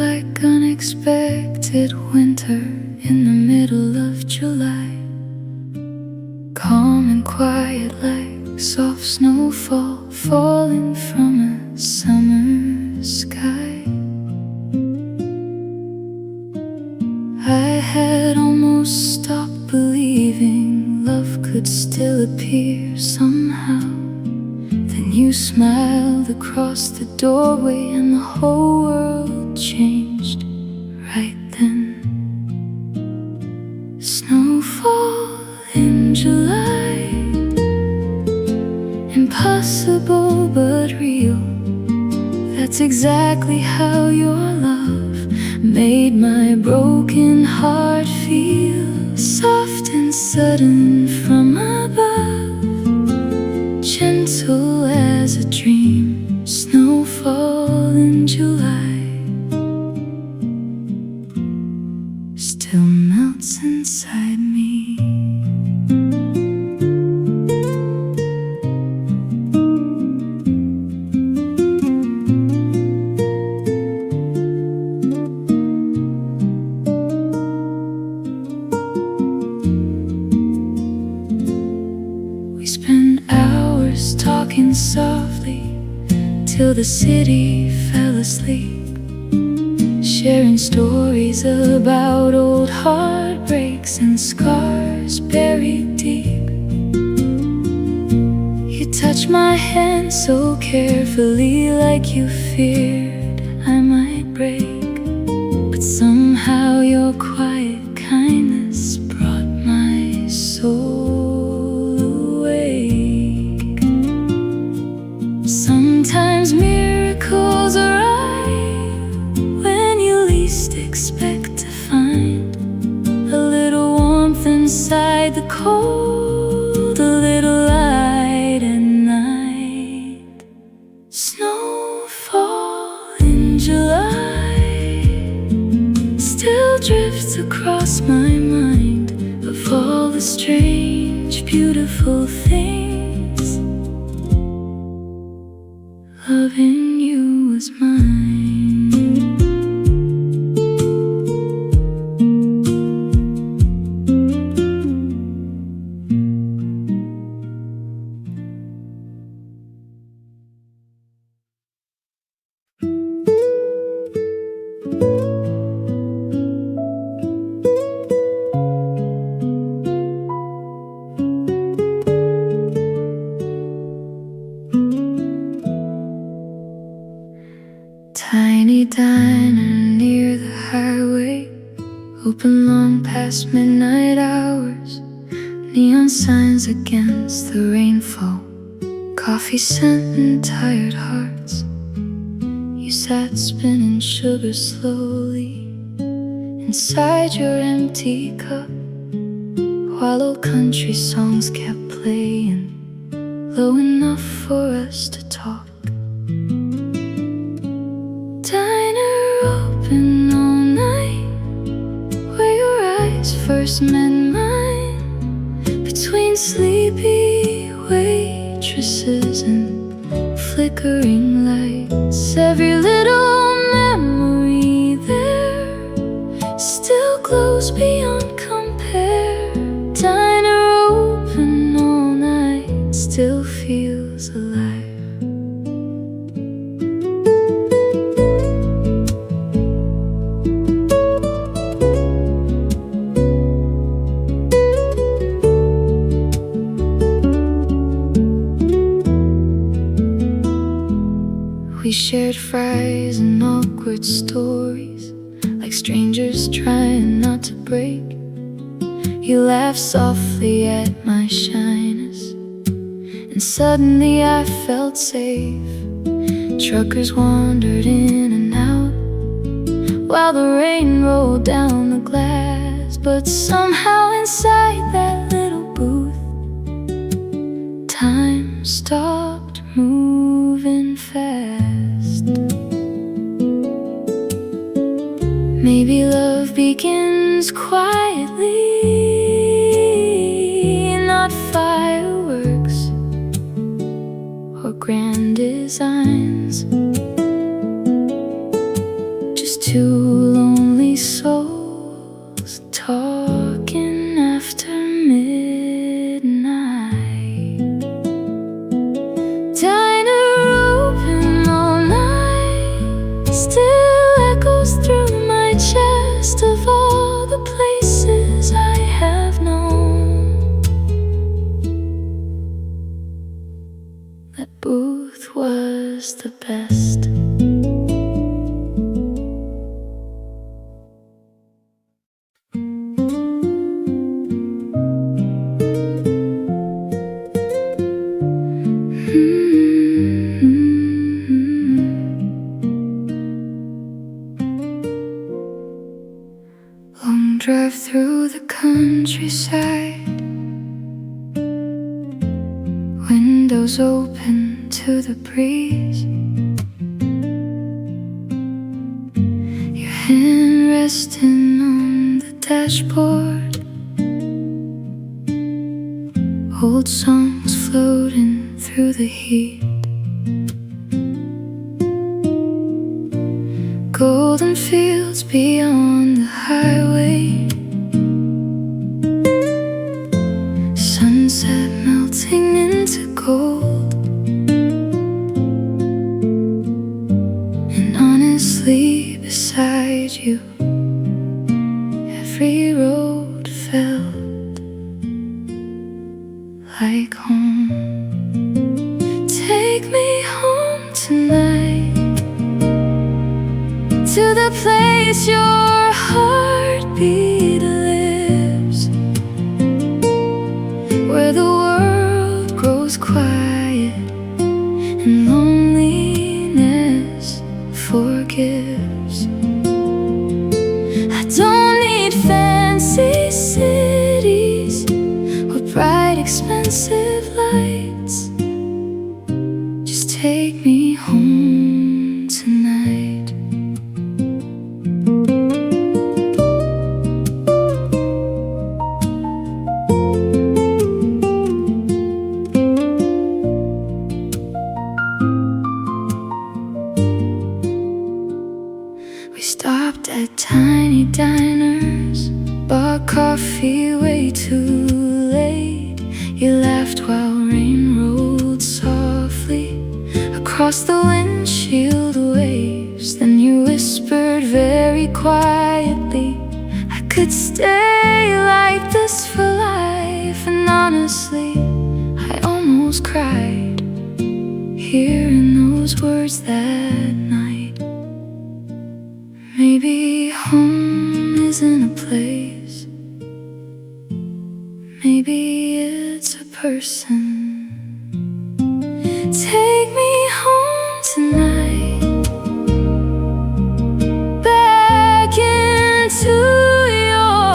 like unexpected winter in the middle of July. Calm and quiet like soft snowfall falling from a summer sky. I had almost stopped believing love could still appear somehow. Then you smiled across the doorway and the whole world changed right then. Snowfall in July, impossible but real. That's exactly how your love made my broken heart feel. Soft and sudden from above, gentle as a dream. Snowfall in July still melts inside me. Talking softly till the city fell asleep, sharing stories about old heartbreaks and scars buried deep. You touched my hand so carefully, like you feared I might break. But somehow your quiet kindness brought my soul. Sometimes miracles arrive when you least expect to find a little warmth inside the cold, a little light at night. Snowfall in July still drifts across my mind, of all the strange, beautiful things. Loving you was mine. Tiny diner near the highway, open long past midnight hours. Neon signs against the rainfall, coffee scent and tired hearts. You sat spinning sugar slowly inside your empty cup, while old country songs kept playing low enough for us to talk. Open all night, where your eyes first met mine, between sleepy waitresses and flickering lights. Every little memory there still glows beyond compare. Diner open all night still feels alive. We shared fries and awkward stories, like strangers trying not to break. You laughed softly at my shyness, and suddenly I felt safe. Truckers wandered in and out while the rain rolled down the glass. But somehow inside that little booth, time stopped moving fast. Maybe love begins quietly, not fireworks or grand designs, just two lonely souls talking after midnight. Diner open all night, still echoes through my chest of all the places I have known. That booth was the best. Long drive through the countryside, windows open to the breeze, your hand resting on the dashboard, old songs floating through the heat. Golden fields beyond the highway, sunset melting into gold. And honestly, beside you, every road felt like home. Take me home tonight, to the place your heartbeat lives, where the world grows quiet and loneliness forgives. I don't need fancy cities or bright expensive lights. Just take me home tonight. We stopped at tiny diners, bought coffee way too late. You laughed while rain rolled softly across the windshield waves. Then you whispered very quietly, I could stay like this for life. And honestly, I almost cried hearing those words that night. Maybe home isn't a place, maybe it's a person. Take me home tonight, back into your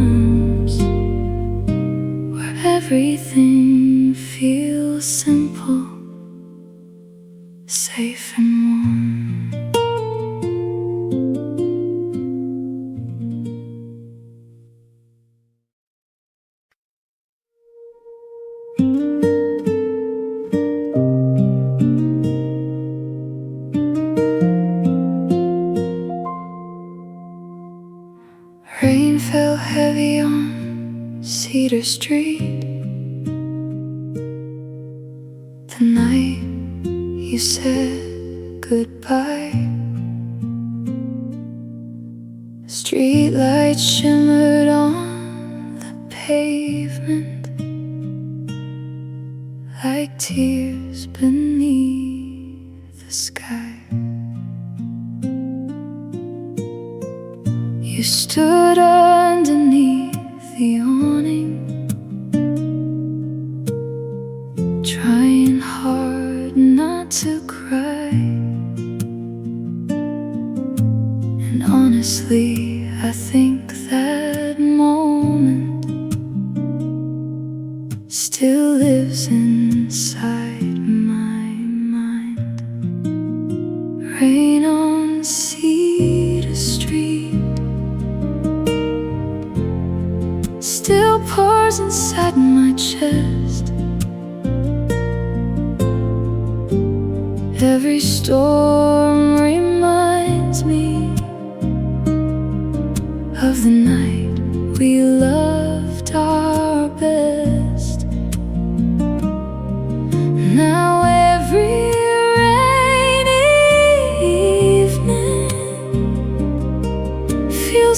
arms, where everything feels simple, safe and warm. Rain fell heavy on Cedar Street the night you said goodbye. Street lights shimmered on the pavement like tears beneath the sky. You stood underneath the awning, trying hard not to cry. And honestly, I think that moment still lives inside my mind. Rain on Cedar Street still pours inside my chest. Every storm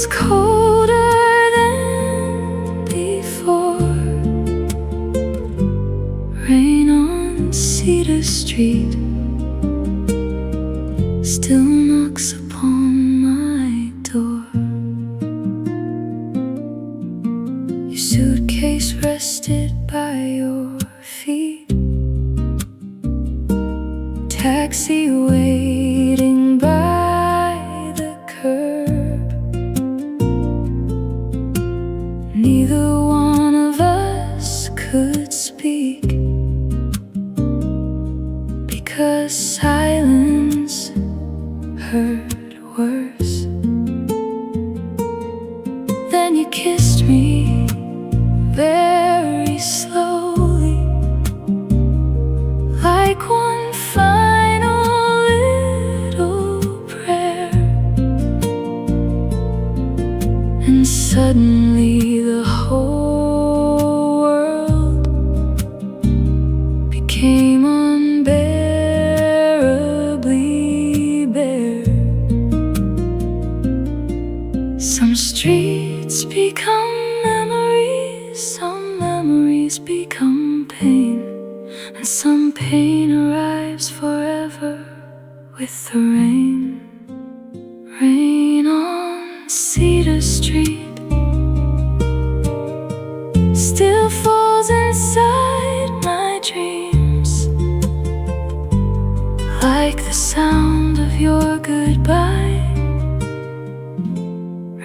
is colder than before. Rain on Cedar Street still knocks upon my door. Your suitcase rested by your feet, taxi waiting by the curb. Neither one of us could speak, because silence hurt worse. Then you kissed me very slowly, like one final little prayer. And suddenly the whole world became unbearably bare. Some streets become memories, some memories become pain, and some pain arrives forever with the rain. Rain on Cedar Street still falls inside my dreams, like the sound of your goodbye,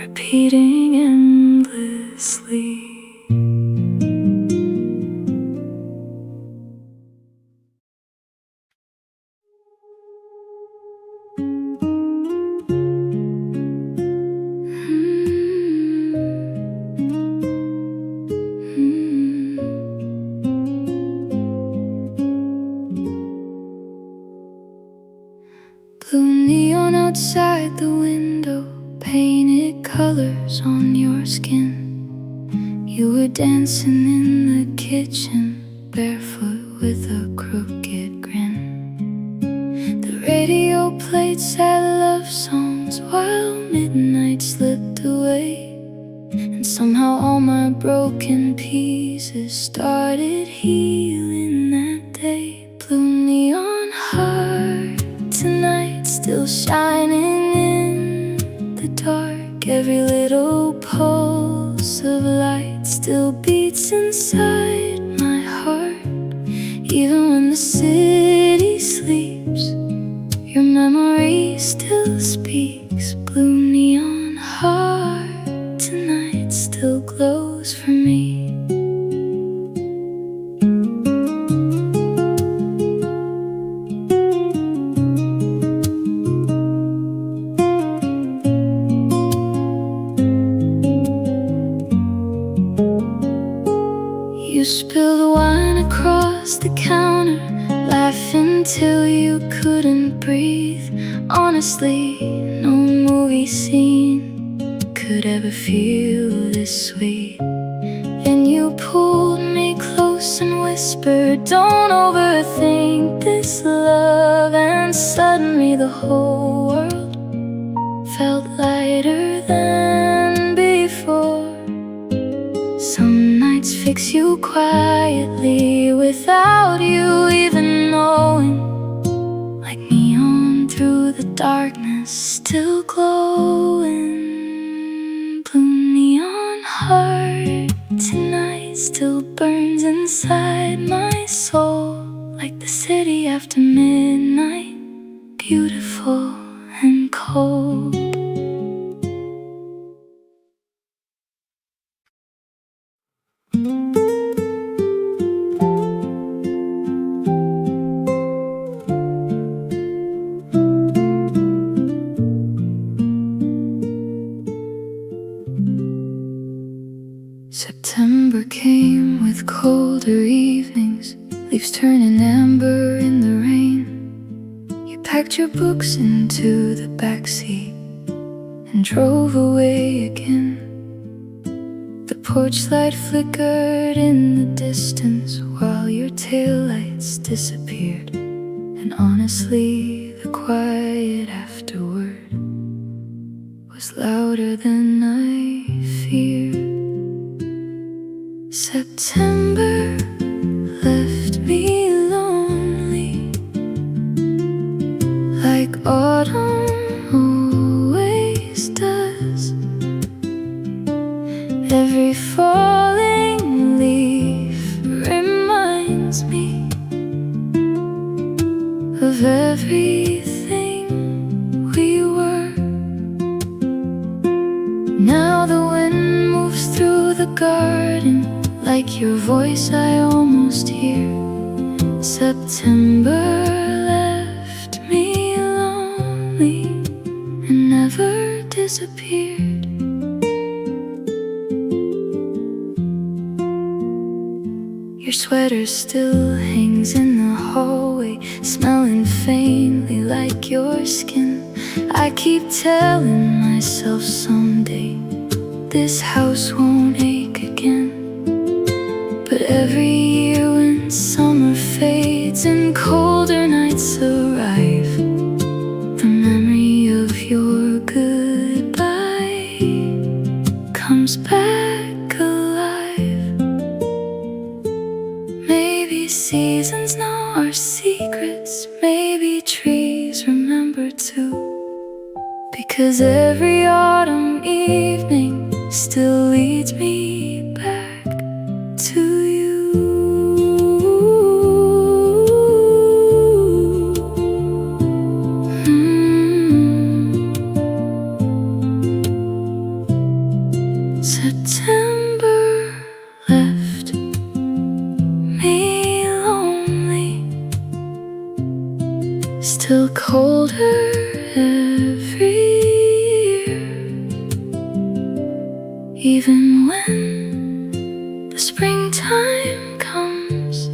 repeating endlessly. Blue neon outside the window, painted colors on your skin. You were dancing in the kitchen, barefoot with a crooked grin. The radio played sad love songs while midnight slipped away, and somehow all my broken pieces started healing that day. Blue neon heart tonight, still shining in the dark. Every little pulse of light still beats inside my heart. Even when the city sleeps, your memory still speaks. Blue neon heart tonight still glows for me. You spilled wine across the counter, laughing till you couldn't breathe. Honestly, no movie scene could ever feel this sweet. Then you pulled me close and whispered, don't overthink this love. And suddenly the whole world felt lighter than before. Some nights fix you quietly without you even knowing, like neon through the darkness still glowing. Blue neon heart tonight still burns inside my soul, like the city after midnight, beautiful and cold. September came with colder evenings, leaves turning amber in the rain. You packed your books into the backseat and drove away again. The porch light flickered in the distance while your taillights disappeared. And honestly, the quiet afterward was louder than September left me lonely, like autumn always does. Every falling leaf reminds me of everything we were. Now the wind moves through the garden, like your voice I almost hear. September left me lonely and never disappeared. Your sweater still hangs in the hallway, smelling faintly like your skin. I keep telling myself someday this house won't ache again. But every year when summer fades and colder nights arrive, the memory of your goodbye comes back alive. Maybe seasons know our secrets, maybe trees remember too, because every autumn evening still leads me back to you. September left me lonely, still colder every year, even when the springtime comes.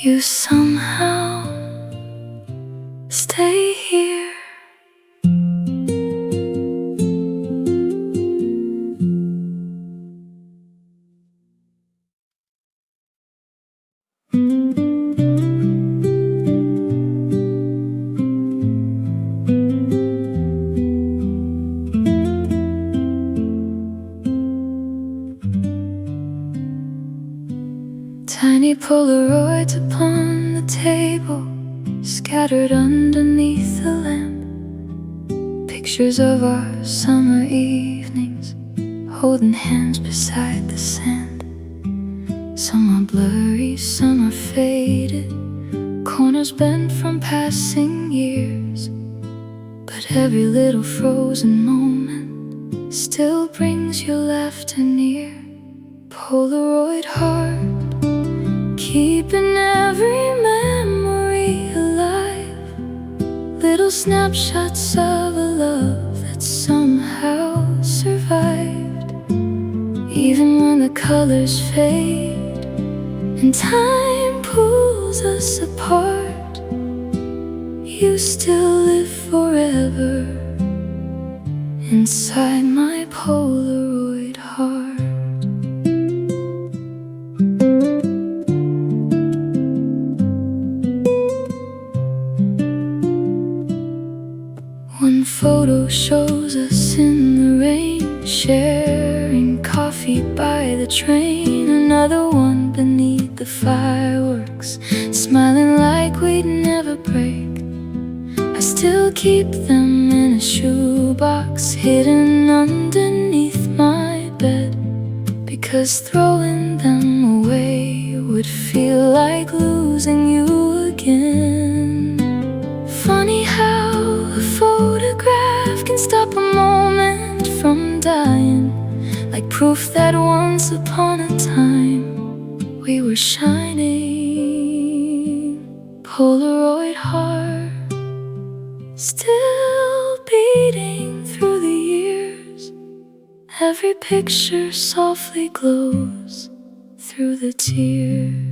You somehow stay here. Tiny Polaroids upon the table, scattered underneath the lamp. Pictures of our summer evenings, holding hands beside the sand. Some are blurry, some are faded, corners bent from passing years. But every little frozen moment still brings your laughter near. Polaroid heart, keeping every memory alive. Little snapshots of a love that somehow survived. Even when the colors fade and time pulls us apart, you still live forever inside my Polaroid heart. One photo shows us in the rain, sharing coffee by the train. Another one beneath the fireworks, smiling like we'd never break. I still keep them in a shoebox, hidden underneath my bed, because throwing them away would feel like losing you again. Funny how a photograph can stop a moment from dying, like proof that once upon a time we were shining. Polaroid heart, still beating through the years. Every picture softly glows through the tears.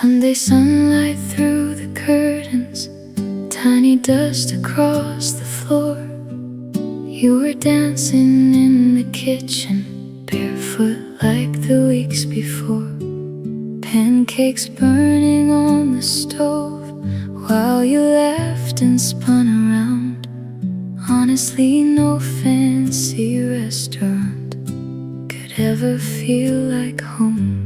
Sunday sunlight through the curtains, tiny dust across the floor. You were dancing in the kitchen, barefoot like the weeks before. Pancakes burning on the stove while you laughed and spun around. Honestly, no fancy restaurant could ever feel like home.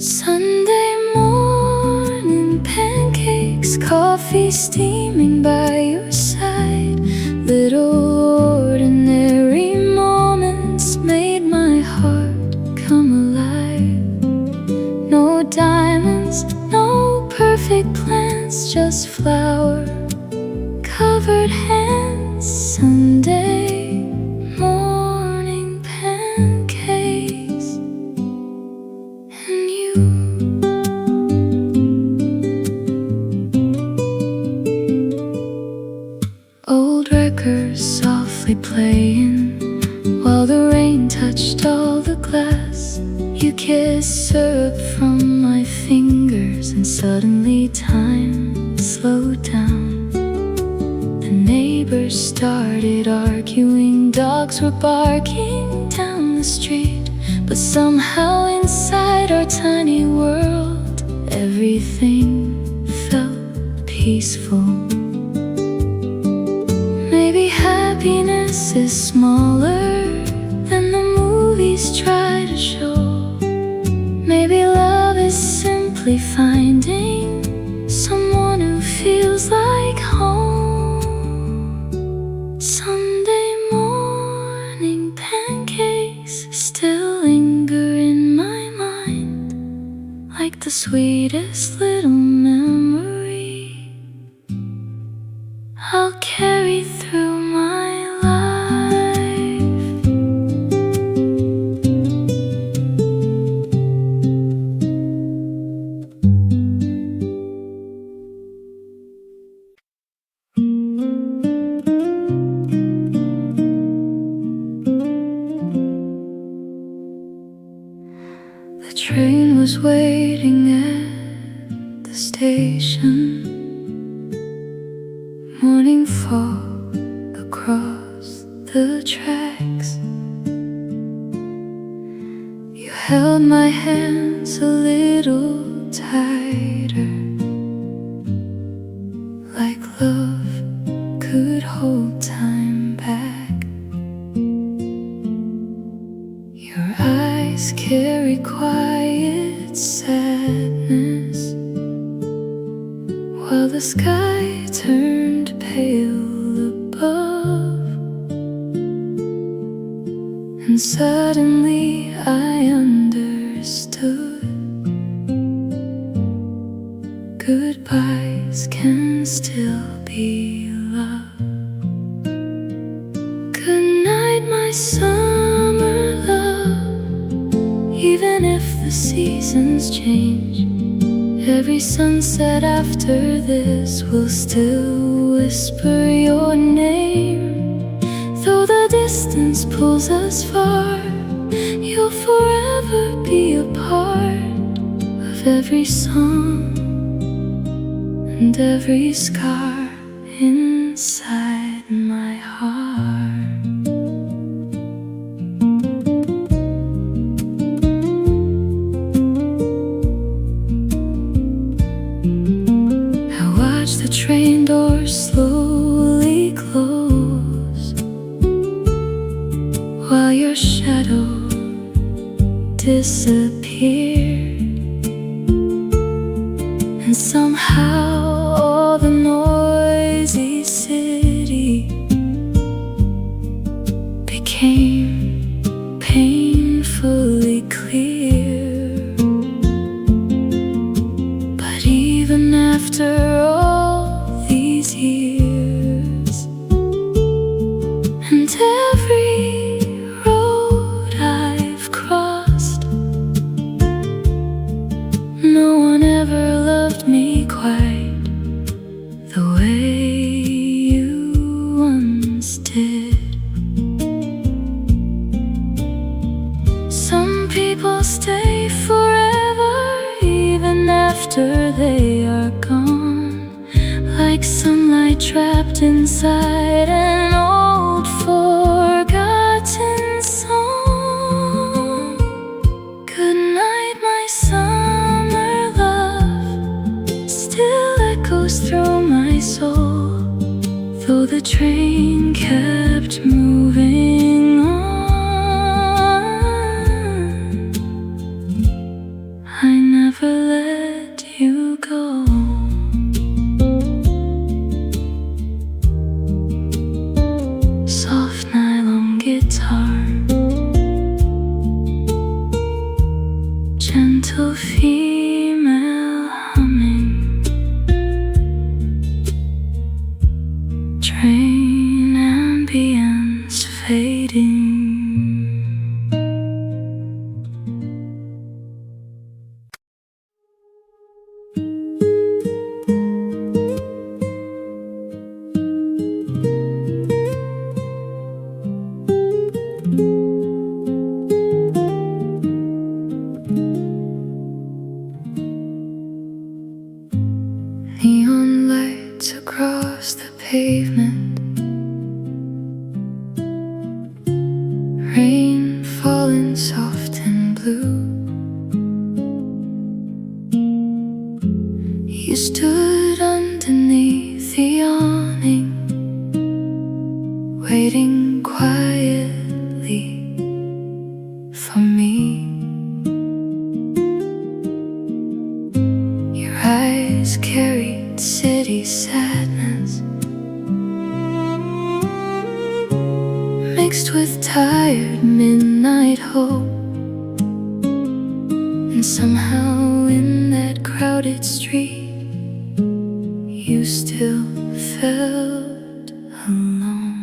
Sunday morning pancakes, coffee steaming by your side. Little ordinary moments made my heart come alive. No diamonds, no perfect plans, just flower covered hands. Sunday morning pancakes and you. Old records softly playing while the rain touched all the glass. You kissed syrup from my fingers and suddenly time slowed down. The neighbors started arguing, dogs were barking down the street. But somehow inside our tiny world, everything felt peaceful. Maybe happiness is smaller than the movies try to show. Maybe love is simply finding someone who feels like home. Sunday morning pancakes still linger in my mind, like the sweetest little memory I'll carry through my life. The train was waiting at the station. Morning fog across the tracks. You held my hands a little tighter, like love could hold time back. Your eyes carry quiet sadness while the sky turned pale above. And suddenly I understood, goodbyes can still be love. Goodnight, my summer love. Even if the seasons change, every sunset after this will still whisper your name. Though the distance pulls us far, you'll forever be a part of every song and every scar inside my heart. The train doors slowly close while your shadow disappeared. And somehow all the noisy city became painfully clear. But even after all these years, and every road I've crossed, no one ever loved me quite the way you once did. Some people stay forever, after they are gone, like sunlight trapped inside an old forgotten song. Goodnight, my summer love, still echoes through my soul, though the train kept moving on. I never let you go. Soft nylon guitar, gentle female humming, train ambience fading. Neon lights across the pavement, rain falling soft and blue. You stood underneath the awning, waiting quietly for me. Your eyes carried city sadness, mixed with tired midnight hope. And somehow in that crowded street, you still felt alone.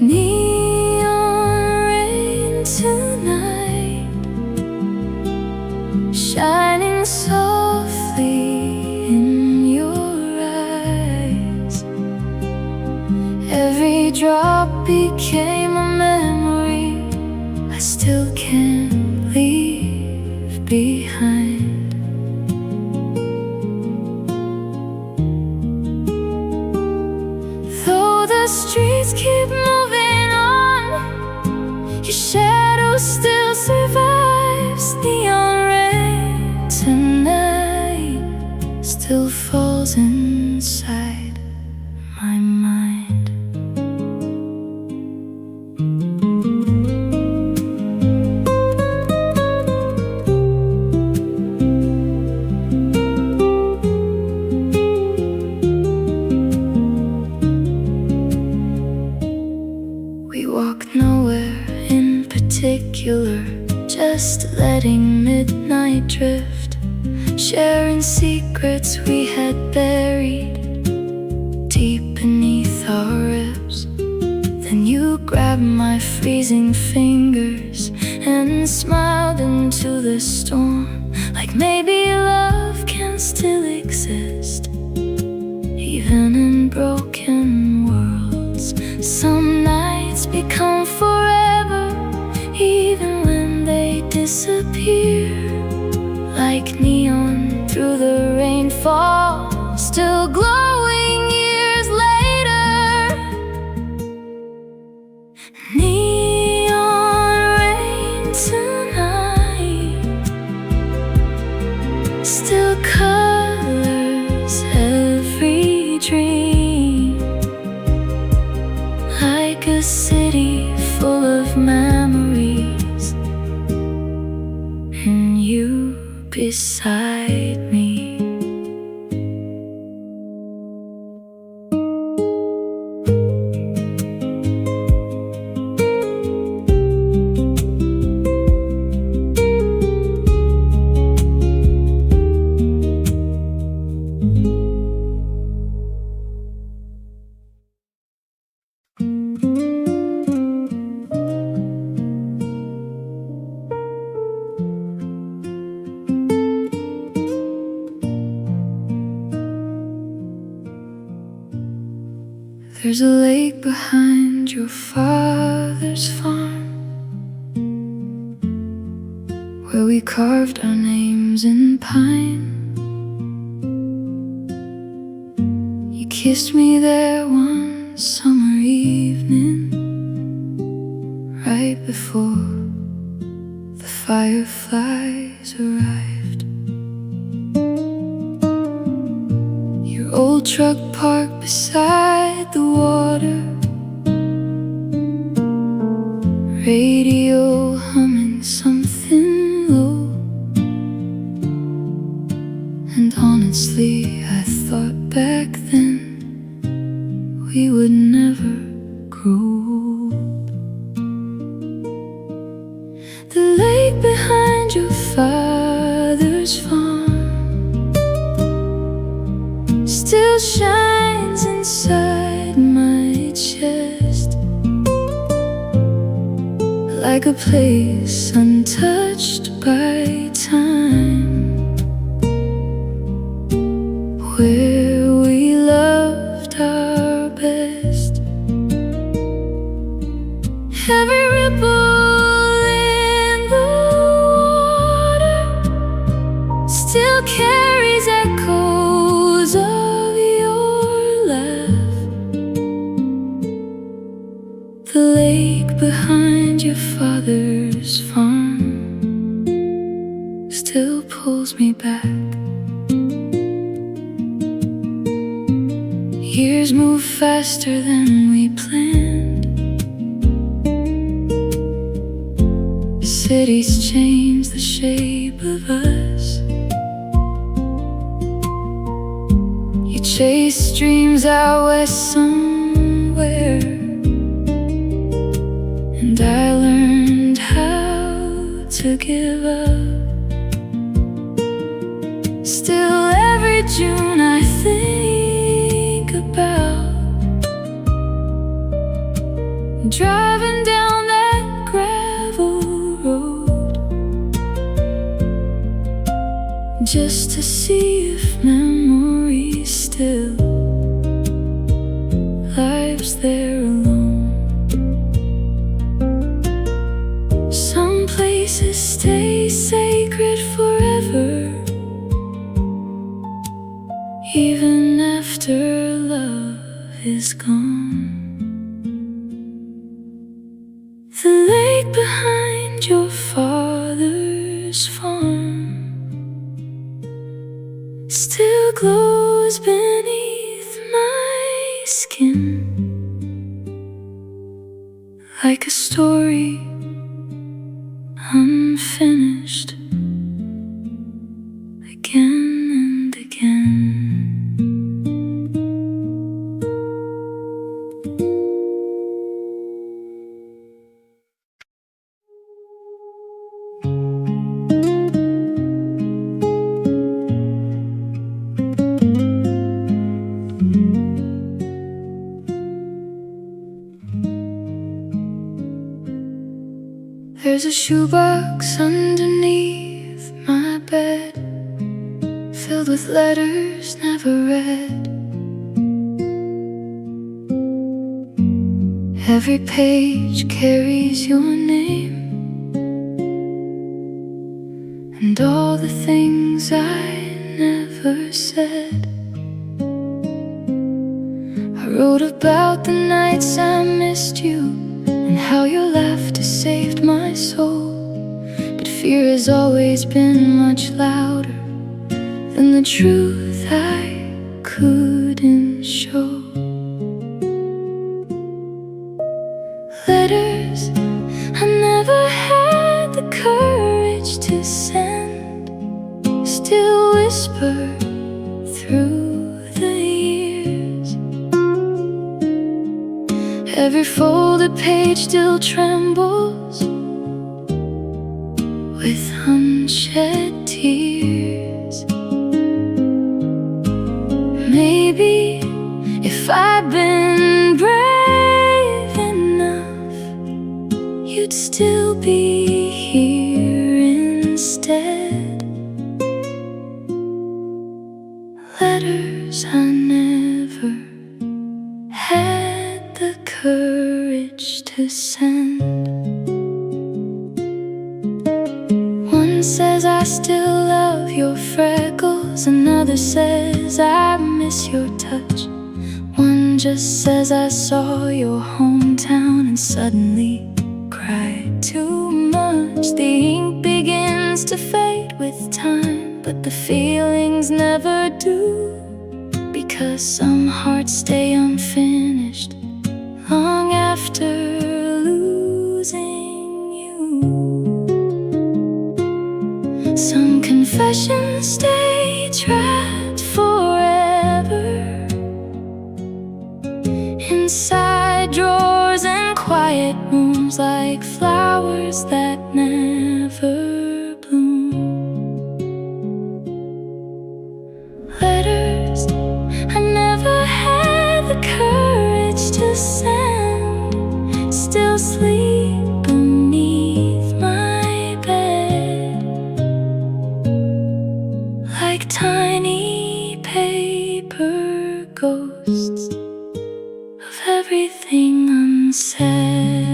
Neon rain tonight, shining softly in your eyes. Every drop became a memory I still can't leave behind. Though the streets keep moving on, your shadow still survives. Neon rain tonight still falls inside my mind. We walked nowhere in particular, just letting midnight drift, sharing secrets we had buried deep beneath our ribs. Then you grabbed my freezing fingers and smiled into the storm, like maybe love can still exist, even in broken worlds. Some nights become forever, even when they disappear, like neon through the rainfall, still glowing years later. Neon rain tonight still colors every dream, like a city full of memories, and you beside me. There's a lake behind your father's farm, where we carved our names in pine. You kissed me there one summer evening, right before the fireflies arrived. Your old truck parked beside the water, radio humming something low. And honestly, I thought back then we would never grow old. The lake behind your father's farm still shines inside my chest, like a place untouched by time, where we loved our best. Every ripple in the water still carries echoes of your laugh. The lake behind your father's farm still pulls me back. Years move faster than we planned. Cities change the shape of us. You chase dreams out west somewhere, and I learned how to give up. Still every June I think about driving down that gravel road, just to see if memory still lives there alone. Some places stay sacred forever, even after love is gone. The lake behind your father's farm still glows beneath my skin, like a story unfinished, again and again. There's a shoebox underneath my bed, filled with letters never read. Every page carries your name, and all the things I never said. I wrote about the nights I missed you, and how your laughter saved my soul. But fear has always been much louder than the truth I couldn't show. Letters I never had the courage to send still whisper through the years. Every folded page still trembles with unshed tears. Maybe if I'd been brave enough, you'd still be here instead. Letters I never had the courage to send. One says I still love your freckles. Another says I miss your touch. One just says I saw your hometown and suddenly cried too much. The ink begins to fade with time, but the feelings never do, because some hearts stay unfinished long after losing you. Some confessions stay trapped forever inside drawers and quiet rooms, like flowers that never bloom. Letters I never had the courage to send still sleep beneath my bed, like tiny paper ghosts of everything unsaid.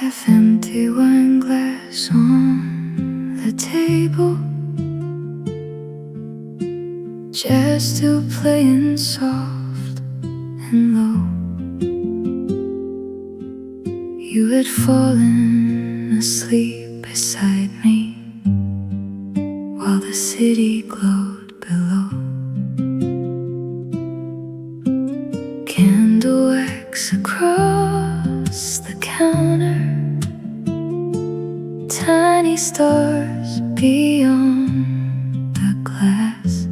Half-empty wine glass on the table, jazz still playing soft and low. You had fallen asleep beside me while the city glowed below. Candle wax across the counter, tiny stars beyond the glass.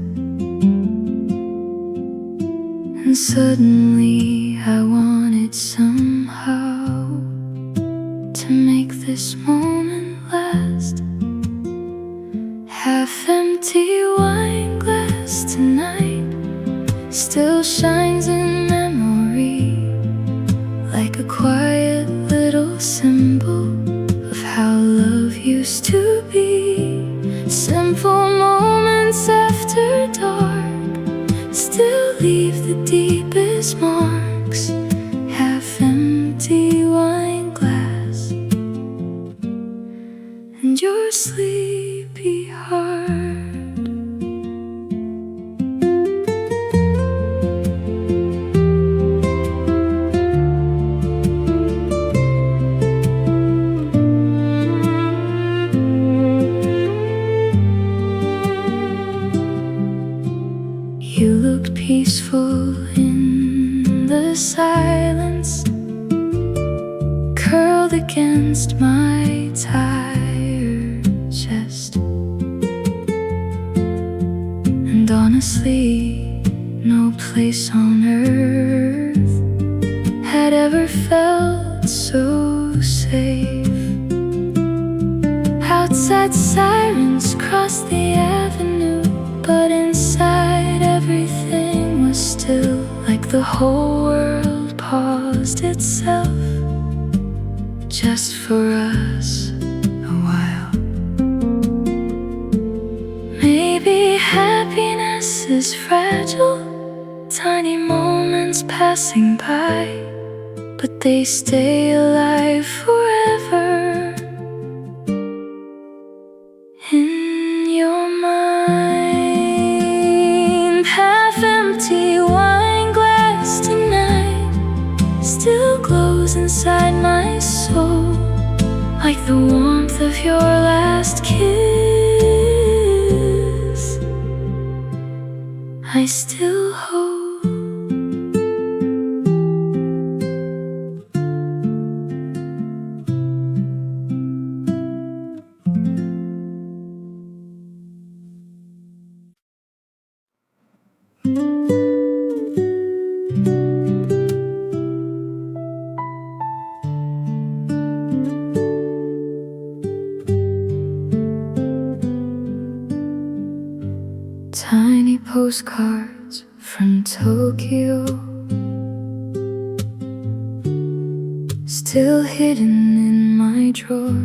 And suddenly I wanted somehow to make this moment last. Half-empty wine glass tonight still shines in memory, like a quiet little symbol of how love used to be. Simple moments after dark still leave the deepest marks. Half-empty wine glass and your sleepy heart. You looked peaceful in the silence, curled against my tired chest. And honestly, no place on earth had ever felt so safe. Outside sirens crossed the avenue, but inside everything was still, like the whole world paused itself just for us a while. Maybe happiness is fragile, tiny moments passing by, but they stay alive forever in your mind. Half-empty wine glass tonight still glows inside my soul, like the warmth of your last kiss. I still hold. Postcards from Tokyo, still hidden in my drawer.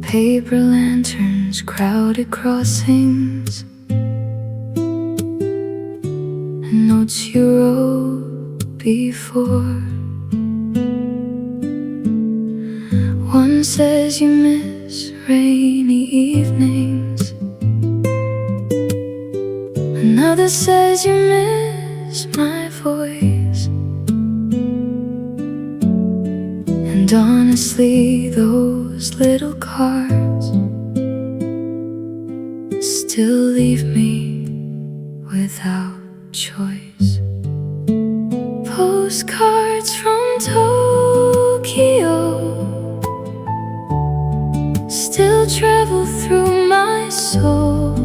Paper lanterns, crowded crossings, and notes you wrote before. One says you miss rainy evenings, another says you miss my voice. And honestly, those little cards still leave me without choice. Postcards from Tokyo still travel through my soul.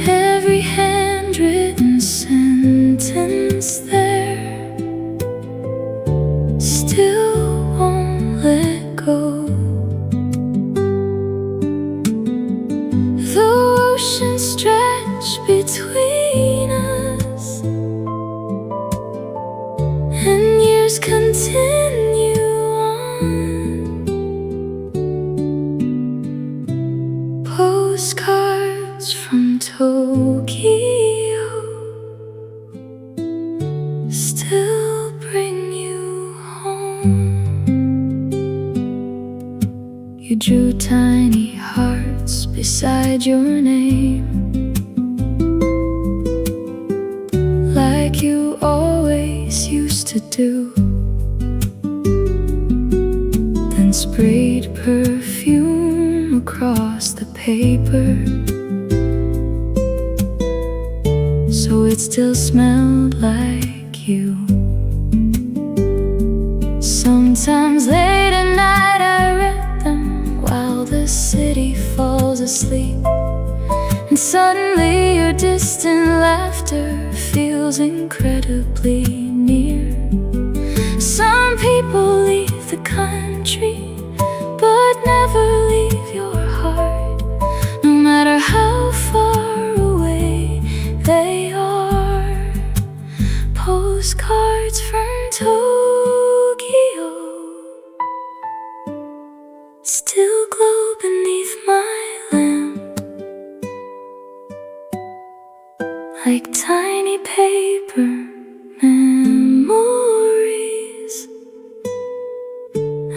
Every handwritten sentence there still won't let go. The oceans stretch between us, and years continue on. Postcards from Tokyo still bring you home. You drew tiny hearts beside your name, like you always used to do, then sprayed perfume across the paper, so it still smelled like you. Sometimes late at night I read them while the city falls asleep, and suddenly your distant laughter feels incredibly near. Some people leave the country, but never leave your heart, no matter how far away they are. Postcards from Tokyo still glow beneath my lamp, like tiny paper memories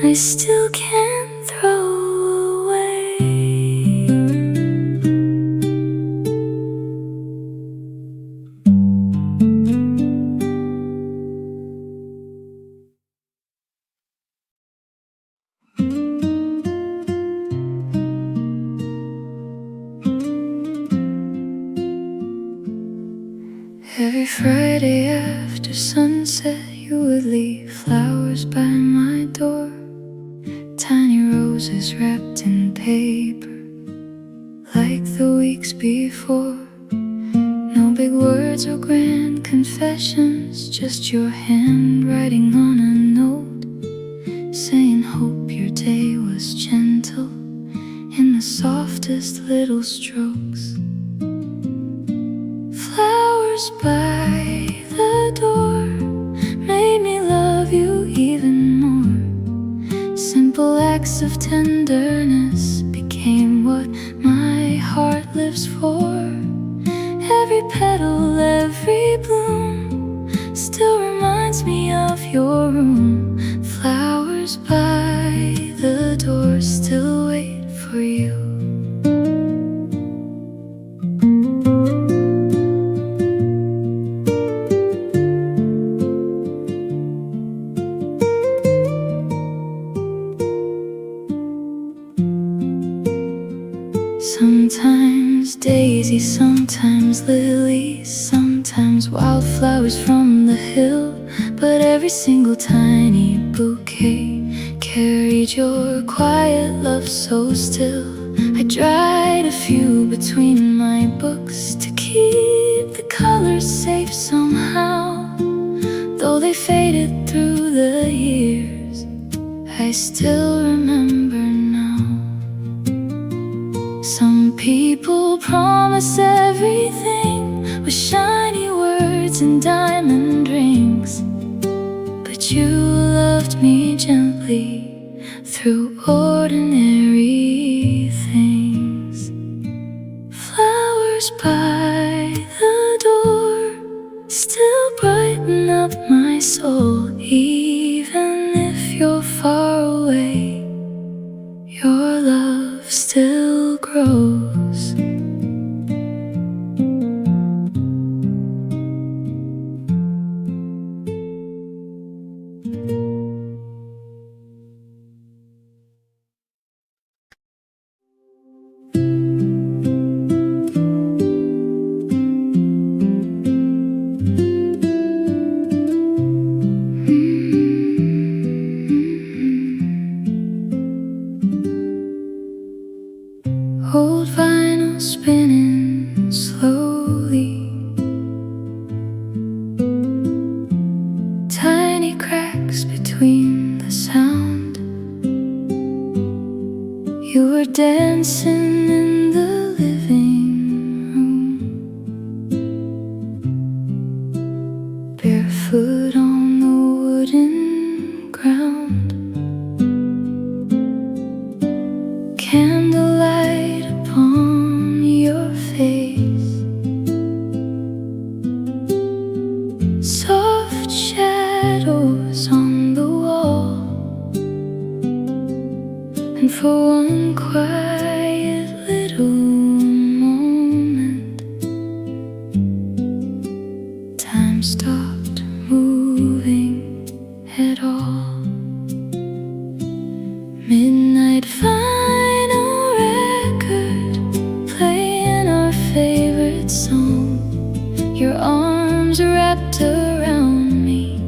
I still can't throw away. Every Friday after sunset, you would leave flowers by my door, tiny roses wrapped in paper, like the weeks before. No big words or grand confessions, just your handwriting on a note, saying hope your day was gentle in the softest little strokes. Flowers by the door made me love you even more. Simple acts of tenderness became what my heart lives for. Every petal, every bloom still reminds me of your room. Flowers by the door still wait for you. Sometimes daisies, sometimes lilies, sometimes wildflowers from the hill, but every single tiny bouquet carried your quiet love so still. I dried a few between my books to keep the colors safe somehow. Though they faded through the years, I still remember now. Some people promise everything with shiny words and diamond rings, but you loved me gently through ordinary things. Flowers by the door still brighten up my soul. Even if you're far away, your love still grows. Old vinyl spinning slowly, tiny cracks between the sound. You were dancing in the living room, barefoot on the wooden ground. Candlelight upon your face, soft shadows on the wall, and for one quiet little moment, time stopped moving at all. Midnight vinyl record playing our favorite song. Your arms wrapped around me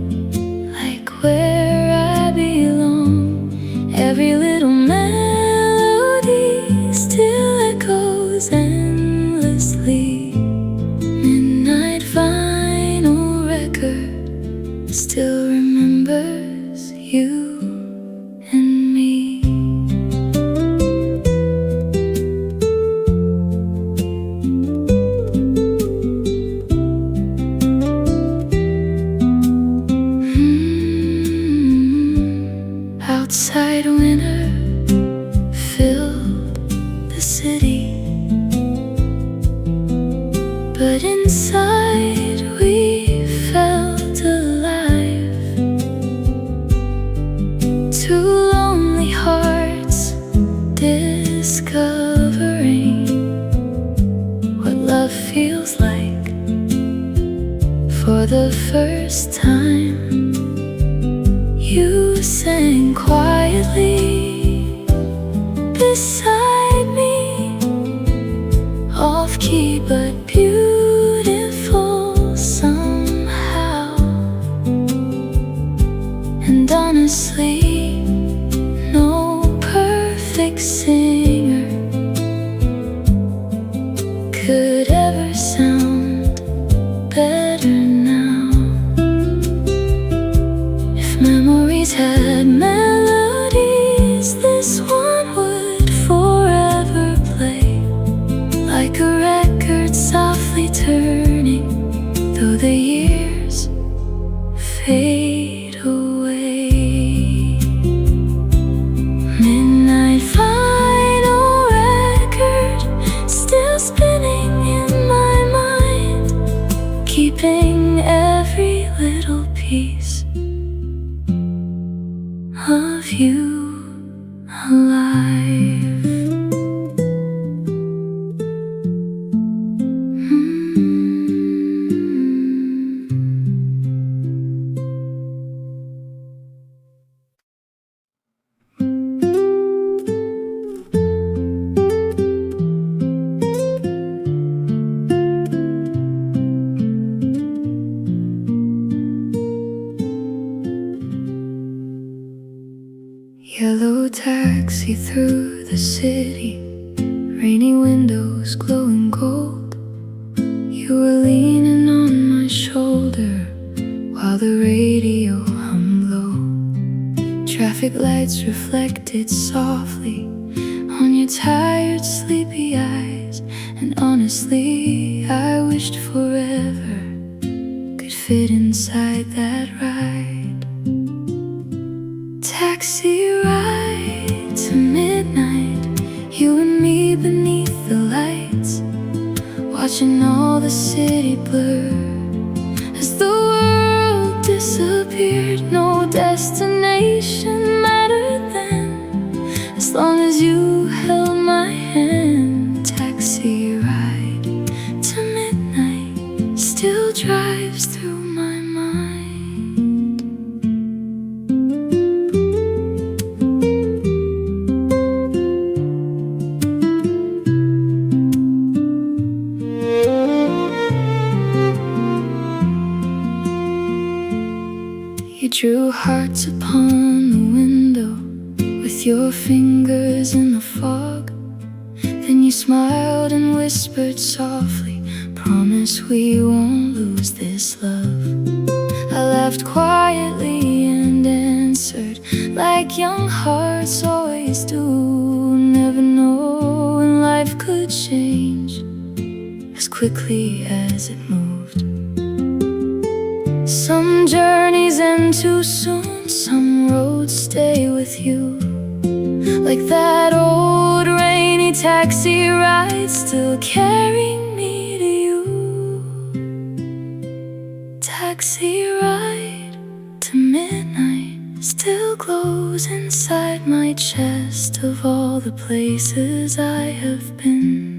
like where I belong. Every little melody still echoes endlessly. Midnight vinyl record still remembers you and me. Outside winter filled the city, but inside we felt alive. Two lonely hearts discovering what love feels like for the first time. You sang quietly beside me, off key but beautiful somehow. And honestly, no perfect singer could ever sound better now. If memories had melodies, this one would forever play, like a record softly turning, though the years fade away. Midnight vinyl record still spinning in my mind, keeping every little piece of you alive. Yellow taxi through the city, rainy windows glowing gold. You were leaning on my shoulder while the radio hummed low. Traffic lights reflected softly on your tired, sleepy eyes. And honestly, I wished forever could fit inside that ride. Taxi ride to midnight, you and me beneath the lights, watching all the city blur as the world disappeared. No destination mattered then, as long as you held my hand. Taxi ride to midnight still drives through my mind. You drew hearts upon the window with your fingers in the fog. Then you smiled and whispered softly, promise we won't lose this love. I laughed quietly and answered, like young hearts always do, never know when life could change as quickly as it moved. Some journeys end too soon, some roads stay with you, like that old rainy taxi ride still carrying me to you. Taxi ride to midnight still glows inside my chest of all the places I have been.